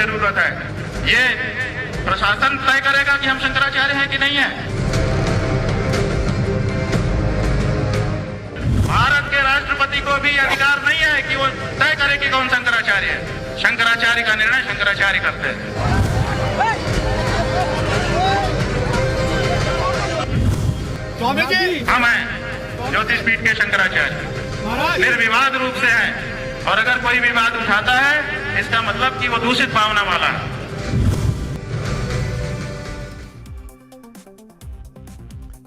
जरूरत है। ये प्रशासन तय करेगा कि हम शंकराचार्य हैं कि नहीं है। भारत के राष्ट्रपति को भी अधिकार नहीं है कि वो तय करे कि कौन शंकराचार्य है। शंकराचार्य का निर्णय शंकराचार्य करते हैं। स्वामी जी, हम हैं ज्योतिष पीठ के शंकराचार्य, निर्विवाद रूप से हैं। और अगर कोई विवाद उठाता है इसका मतलब कि वो दूषित भावना वाला है।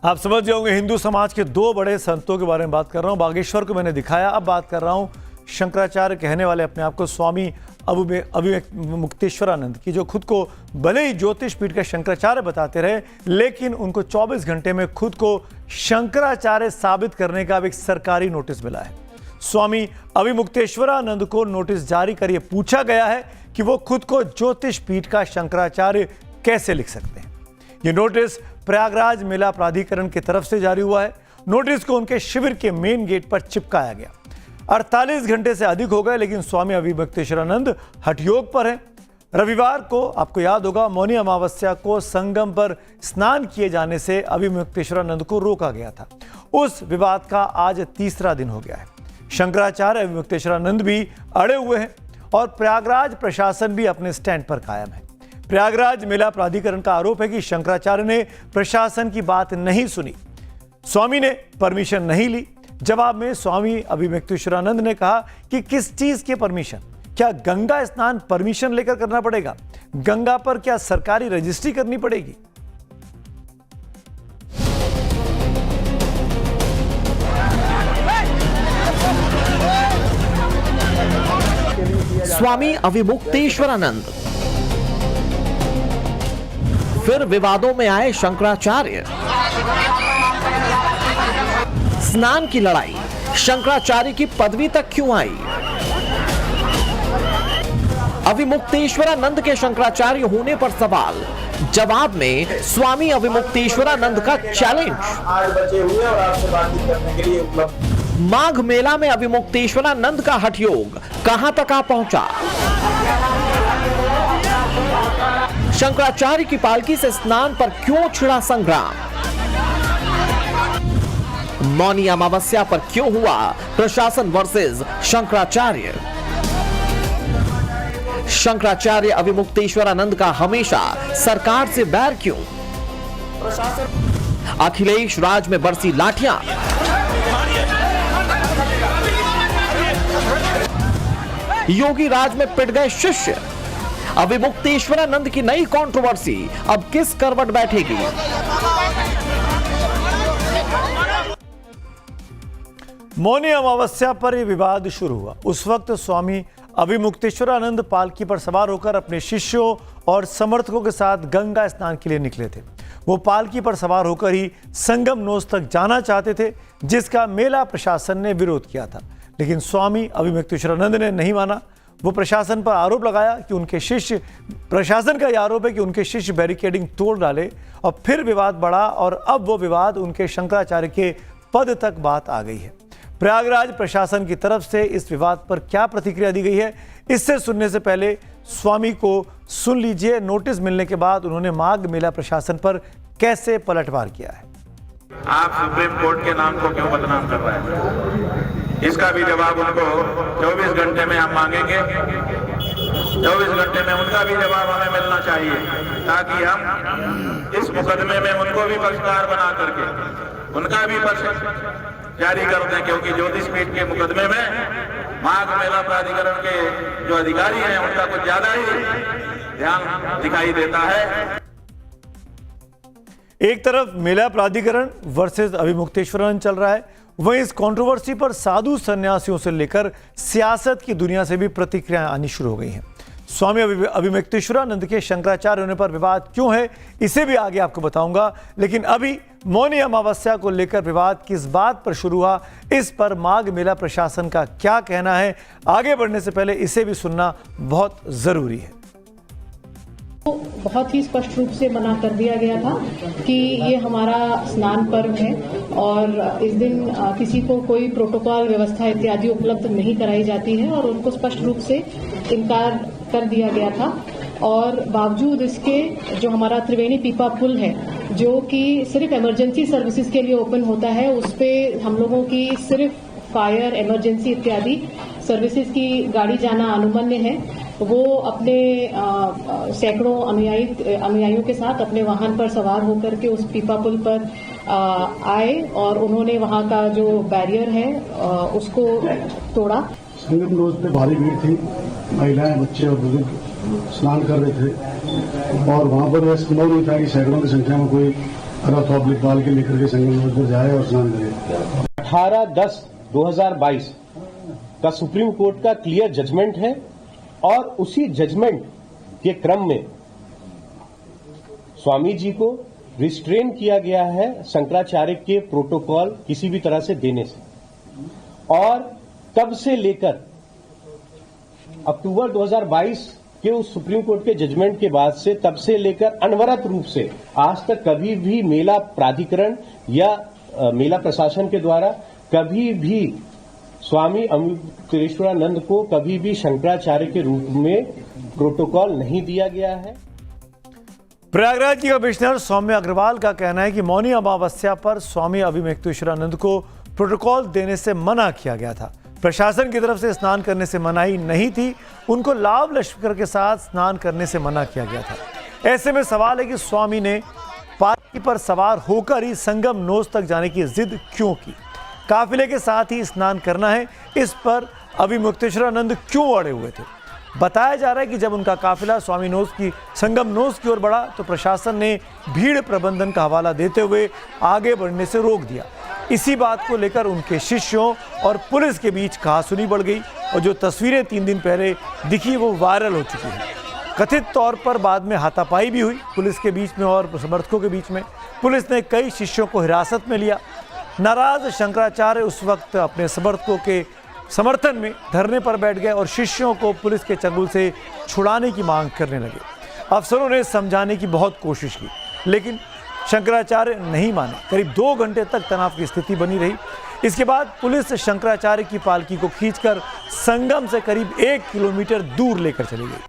आप समझ जाओगे, हिंदू समाज के दो बड़े संतों के बारे में बात कर रहा हूं। बागेश्वर को मैंने दिखाया, अब बात कर रहा हूं शंकराचार्य कहने वाले अपने आप को स्वामी अभिमुक्तेश्वरानंद की, जो खुद को भले ही ज्योतिष पीठ के शंकराचार्य बताते रहे, लेकिन उनको 24 घंटे में खुद को शंकराचार्य साबित करने का अब एक सरकारी नोटिस मिला है। स्वामी अभिमुक्तेश्वरानंद को नोटिस जारी कर यह पूछा गया है कि वो खुद को ज्योतिष पीठ का शंकराचार्य कैसे लिख सकते हैं। ये नोटिस प्रयागराज मेला प्राधिकरण की तरफ से जारी हुआ है। नोटिस को उनके शिविर के मेन गेट पर चिपकाया गया। 48 घंटे से अधिक हो गए, लेकिन स्वामी अभिमुक्तेश्वरानंद हठयोग पर हैं। रविवार को आपको याद होगा, मौनी अमावस्या को संगम पर स्नान किए जाने से अभिमुक्तेश्वरानंद को रोका गया था। उस विवाद का आज तीसरा दिन हो गया है। शंकराचार्य अभिमुक्तेश्वरानंद भी अड़े हुए हैं और प्रयागराज प्रशासन भी अपने स्टैंड पर कायम है। प्रयागराज मेला प्राधिकरण का आरोप है कि शंकराचार्य ने प्रशासन की बात नहीं सुनी, स्वामी ने परमिशन नहीं ली। जवाब में स्वामी अभिमुक्तेश्वरानंद ने कहा कि किस चीज के परमिशन? क्या गंगा स्नान परमिशन लेकर करना पड़ेगा? गंगा पर क्या सरकारी रजिस्ट्री करनी पड़ेगी? स्वामी अभिमुक्तेश्वरानंद फिर विवादों में आए शंकराचार्य। स्नान की लड़ाई शंकराचार्य की पदवी तक क्यों आई? अभिमुक्तेश्वरानंद के शंकराचार्य होने पर सवाल, जवाब में स्वामी अभिमुक्तेश्वरानंद का चैलेंज। 8 बजे हुए और आपसे बातचीत करने के लिए उपलब्ध। माघ मेला में अभिमुक्तेश्वरानंद का हठयोग कहां तक आ पहुंचा? शंकराचार्य की पालकी से स्नान पर क्यों छिड़ा संग्राम? मौनी अमावस्या पर क्यों हुआ प्रशासन वर्सेस शंकराचार्य? शंकराचार्य अभिमुक्तेश्वरानंद का हमेशा सरकार से बैर क्यों? अखिलेश राज में बरसी लाठियां। योगी राज में पिट गए शिष्य। अभिमुक्तेश्वरानंद की नई कंट्रोवर्सी अब किस करवट बैठेगी? मौनी अमावस्या पर यह विवाद शुरू हुआ। उस वक्त स्वामी अभिमुक्तेश्वरानंद पालकी पर सवार होकर अपने शिष्यों और समर्थकों के साथ गंगा स्नान के लिए निकले थे। वो पालकी पर सवार होकर ही संगम नोस तक जाना चाहते थे, जिसका मेला प्रशासन ने विरोध किया था, लेकिन स्वामी अभिमुक्तेश्वरानंद ने नहीं माना। वो प्रशासन पर आरोप लगाया कि उनके शिष्य, प्रशासन का यह आरोप है कि उनके शिष्य बैरिकेडिंग तोड़ डाले, और फिर विवाद बढ़ा और अब वो विवाद उनके शंकराचार्य के पद तक बात आ गई है। प्रयागराज प्रशासन की तरफ से इस विवाद पर क्या प्रतिक्रिया दी गई है, इससे सुनने से पहले स्वामी को सुन लीजिए। नोटिस मिलने के बाद उन्होंने माघ मेला प्रशासन पर कैसे पलटवार किया है। आप सुप्रीम कोर्ट के नाम को क्यों बदनाम कर रहे हैं? इसका भी जवाब उनको 24 घंटे में हम मांगेंगे। 24 घंटे में उनका भी जवाब हमें मिलना चाहिए, ताकि हम इस मुकदमे में उनको भी पक्षकार बना करके उनका भी पक्ष जारी कर दें, क्योंकि ज्योतिष पीठ के मुकदमे में माघ मेला प्राधिकरण के जो अधिकारी हैं उनका कुछ ज्यादा ही ध्यान दिखाई देता है। एक तरफ मेला प्राधिकरण वर्सेस अभिमुक्तेश्वरानंद चल रहा है, वहीं इस कंट्रोवर्सी पर साधु सन्यासियों से लेकर सियासत की दुनिया से भी प्रतिक्रियाएं आनी शुरू हो गई हैं। स्वामी अभिमुक्तेश्वरानंद के शंकराचार्य होने पर विवाद क्यों है, इसे भी आगे आपको बताऊंगा। लेकिन अभी मौनी अमावस्या को लेकर विवाद किस बात पर शुरू हुआ, इस पर माघ मेला प्रशासन का क्या कहना है, आगे बढ़ने से पहले इसे भी सुनना बहुत जरूरी है। बहुत ही स्पष्ट रूप से मना कर दिया गया था कि ये हमारा स्नान पर्व है और इस दिन किसी को कोई प्रोटोकॉल व्यवस्था इत्यादि उपलब्ध नहीं कराई जाती है, और उनको स्पष्ट रूप से इनकार कर दिया गया था। और बावजूद इसके जो हमारा त्रिवेणी पीपा पुल है जो कि सिर्फ इमरजेंसी सर्विसेज के लिए ओपन होता है, उस पे हम लोगों की सिर्फ फायर, इमरजेंसी इत्यादि सर्विसेज की गाड़ी जाना अनुमन्य है। वो अपने सैकड़ों अनुयायियों के साथ अपने वाहन पर सवार होकर के उस पीपा पुल पर आए और उन्होंने वहां का जो बैरियर है उसको तोड़ा। संगम रोड पे भारी भीड़ थी, महिलाएं, बच्चे और बुजुर्ग स्नान कर रहे थे और वहां पर यह संभव नहीं था कि सैकड़ों की संख्या में कोई रथ बाल के लेकर के संगम रोड पर जाए और स्नान करे। 18/10/2022 का सुप्रीम कोर्ट का क्लियर जजमेंट है और उसी जजमेंट के क्रम में स्वामी जी को रिस्ट्रेन किया गया है शंकराचार्य के प्रोटोकॉल किसी भी तरह से देने से। और तब से लेकर अक्टूबर 2022 के उस सुप्रीम कोर्ट के जजमेंट के बाद से तब से लेकर अनवरत रूप से आज तक कभी भी मेला प्राधिकरण या मेला प्रशासन के द्वारा कभी भी स्वामी अमृतेश्वरानंद को कभी भी शंकराचार्य के रूप में प्रोटोकॉल नहीं दिया गया है। प्रयागराज की कमिश्नर सौम्य अग्रवाल का कहना है कि मौनी अमावस्या पर स्वामी अभिमक्तेश्वरानंद को प्रोटोकॉल देने से मना किया गया था। प्रशासन की तरफ से स्नान करने से मनाही नहीं थी, उनको लाव लश्कर के साथ स्नान करने से मना किया गया था। ऐसे में सवाल है कि स्वामी ने पालकी पर सवार होकर ही संगम नोस तक जाने की जिद क्यों की? काफिले के साथ ही स्नान करना है, इस पर अभिमक्तेश्वरानंद क्यों अड़े हुए थे? बताया जा रहा है कि जब उनका काफिला संगम नोस की ओर बढ़ा तो प्रशासन ने भीड़ प्रबंधन का हवाला देते हुए आगे बढ़ने से रोक दिया। इसी बात को लेकर उनके शिष्यों और पुलिस के बीच कहासुनी बढ़ गई और जो तस्वीरें 3 दिन पहले दिखी वो वायरल हो चुकी हैं। कथित तौर पर बाद में हाथापाई भी हुई पुलिस के बीच में और समर्थकों के बीच में। पुलिस ने कई शिष्यों को हिरासत में लिया। नाराज शंकराचार्य उस वक्त अपने समर्थकों के समर्थन में धरने पर बैठ गए और शिष्यों को पुलिस के चंगुल से छुड़ाने की मांग करने लगे। अफसरों ने समझाने की बहुत कोशिश की लेकिन शंकराचार्य नहीं माने। करीब 2 घंटे तक तनाव की स्थिति बनी रही। इसके बाद पुलिस शंकराचार्य की पालकी को खींचकर संगम से करीब 1 किलोमीटर दूर लेकर चली गई।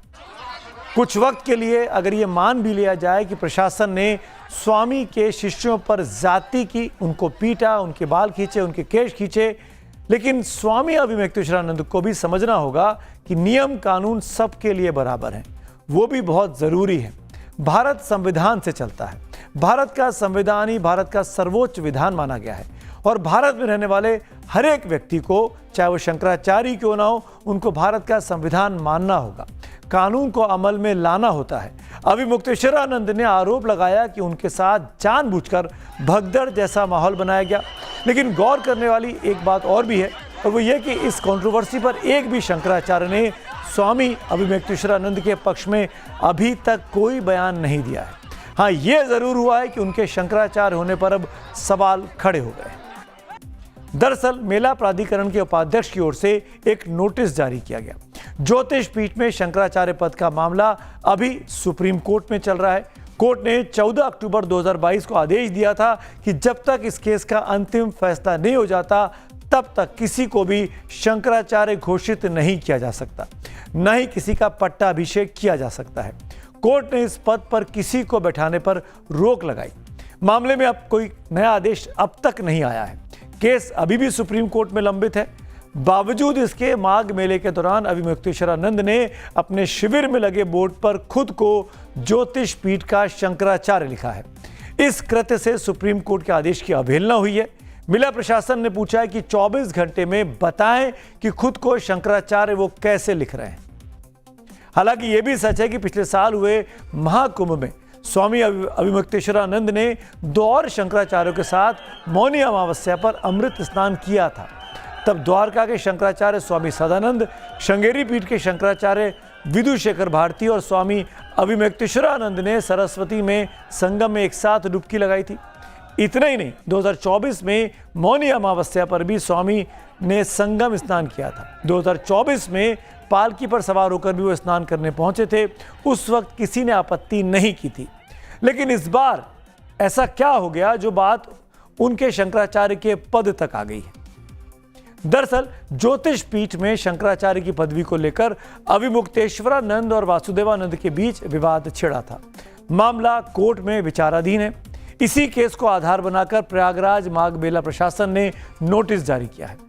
कुछ वक्त के लिए अगर ये मान भी लिया जाए कि प्रशासन ने स्वामी के शिष्यों पर जाति की, उनको पीटा, उनके बाल खींचे, उनके केश खींचे, लेकिन स्वामी अभिमक्तेश्वरानंद को भी समझना होगा कि नियम कानून सबके लिए बराबर हैं। वो भी बहुत ज़रूरी है। भारत संविधान से चलता है। भारत का संविधान ही भारत का सर्वोच्च विधान माना गया है और भारत में रहने वाले हर एक व्यक्ति को, चाहे वो शंकराचार्य क्यों ना हो, उनको भारत का संविधान मानना होगा। कानून को अमल में लाना होता है। अभिमक्तेश्वरानंद ने आरोप लगाया कि उनके साथ जानबूझकर भगदड़ जैसा माहौल बनाया गया। लेकिन गौर करने वाली एक बात और भी है और वो ये कि इस कंट्रोवर्सी पर एक भी शंकराचार्य ने स्वामी अभिमक्तेश्वरानंद के पक्ष में अभी तक कोई बयान नहीं दिया है। हाँ, ये जरूर हुआ है कि उनके शंकराचार्य होने पर अब सवाल खड़े हो गए। दरअसल मेला प्राधिकरण के उपाध्यक्ष की ओर से एक नोटिस जारी किया गया। ज्योतिष पीठ में शंकराचार्य पद का मामला अभी सुप्रीम कोर्ट में चल रहा है। कोर्ट ने 14 अक्टूबर 2022 को आदेश दिया था कि जब तक इस केस का अंतिम फैसला नहीं हो जाता तब तक किसी को भी शंकराचार्य घोषित नहीं किया जा सकता, न ही किसी का पट्टाभिषेक किया जा सकता है। कोर्ट ने इस पद पर किसी को बैठाने पर रोक लगाई। मामले में अब कोई नया आदेश अब तक नहीं आया है। केस अभी भी सुप्रीम कोर्ट में लंबित है। बावजूद इसके माघ मेले के दौरान अभिमक्तेश्वरानंद ने अपने शिविर में लगे बोर्ड पर खुद को ज्योतिष पीठ का शंकराचार्य लिखा है। इस कृत्य से सुप्रीम कोर्ट के आदेश की अवहेलना हुई है। मेला प्रशासन ने पूछा है कि 24 घंटे में बताएं कि खुद को शंकराचार्य वो कैसे लिख रहे हैं। हालांकि यह भी सच है कि पिछले साल हुए महाकुंभ में स्वामी अभिमक्तेश्वरानंद ने 2 और शंकराचार्यों के साथ मौनी अमावस्या पर अमृत स्नान किया था। तब द्वारका के शंकराचार्य स्वामी सदानंद, श्रृंगेरी पीठ के शंकराचार्य विदुशेखर भारती और स्वामी अभिमक्तेश्वरानंद ने सरस्वती में संगम में एक साथ डुबकी लगाई थी। इतना ही नहीं, 2024 में मौनी अमावस्या पर भी स्वामी ने संगम स्नान किया था। 2024 में पालकी पर सवार होकर भी वो स्नान करने पहुंचे थे। उस वक्त किसी ने आपत्ति नहीं की थी। लेकिन इस बार ऐसा क्या हो गया जो बात उनके शंकराचार्य के पद तक आ गई है? दरअसल ज्योतिष पीठ में शंकराचार्य की पदवी को लेकर अविमुक्तेश्वरानंद और वासुदेवानंद के बीच विवाद छिड़ा था। मामला कोर्ट में विचाराधीन है। इसी केस को आधार बनाकर प्रयागराज माघ मेला प्रशासन ने नोटिस जारी किया है।